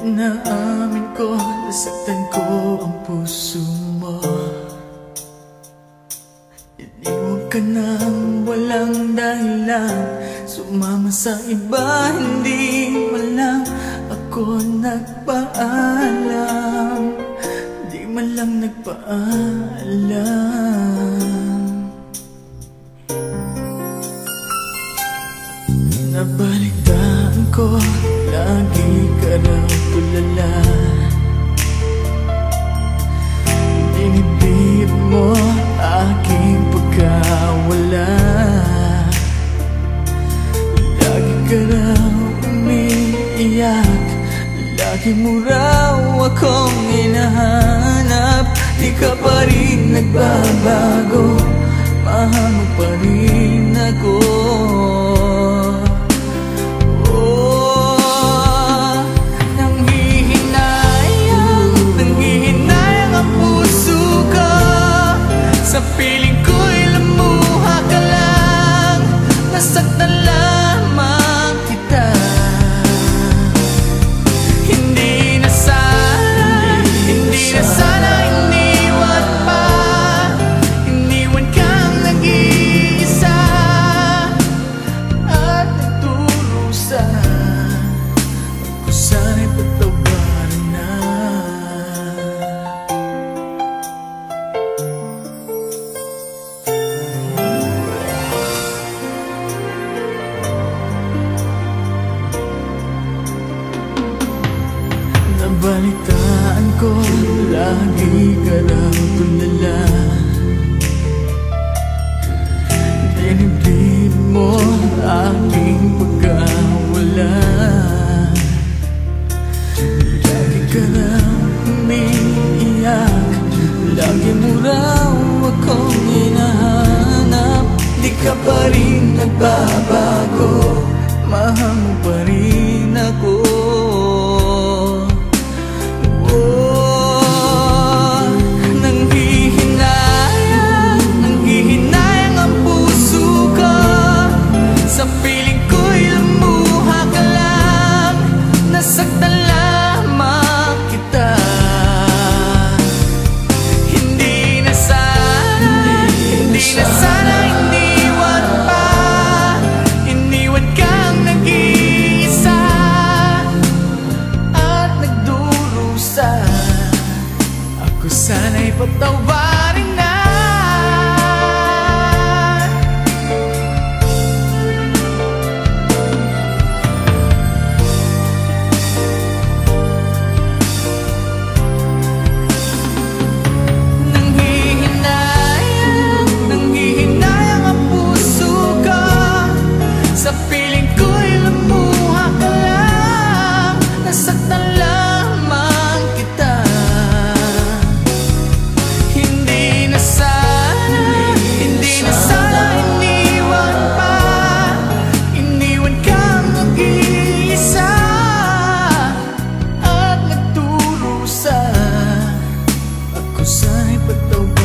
Inaamin ko, nasaktan ko ang puso mo. Iniwan ka nang walang dahilan, sumama sa iba, hindi man lang ako nagpaalam. Di man lang nagpaalam. Nabalitaan ko, lagi ka raw tulala. Dinibdib mo aking pagkawala. Lagi ka raw umiiyak, lagi mo raw akong hinahanap. Di ka pa rin nagbabago, mahal mo pa rin ako. Sa piling ko'y lumuha ka lang, nasaktan lamang kita. Hindi na sana, hindi na sana iniwan pa. Iniwan kang nag-iisa at nagdurusa. Ako sana'y patawarin na. Nabalitaan ko, lagi ka raw tulala. Dinibdib mo aking pagkawala. Lagi ka raw umiiyak, lagi mo raw akong hinahanap. Di ka pa rin nagbabago, mahal mo pa rin ako. Sa piling ko'y lumuha ka lang, nasaktan lamang kita. Hindi na sana, hindi na sana iniwan pa. Iniwan kang nag-iisa at nagdurusa. Ako sana'y patawarin na. Sa piling ko'y lumuha ka lang, nasaktan lamang kita. Hindi na sana, hindi na sana iniwan pa. Iniwan kang nag-iisa at nagdurusa. Ako sana'y patawarin.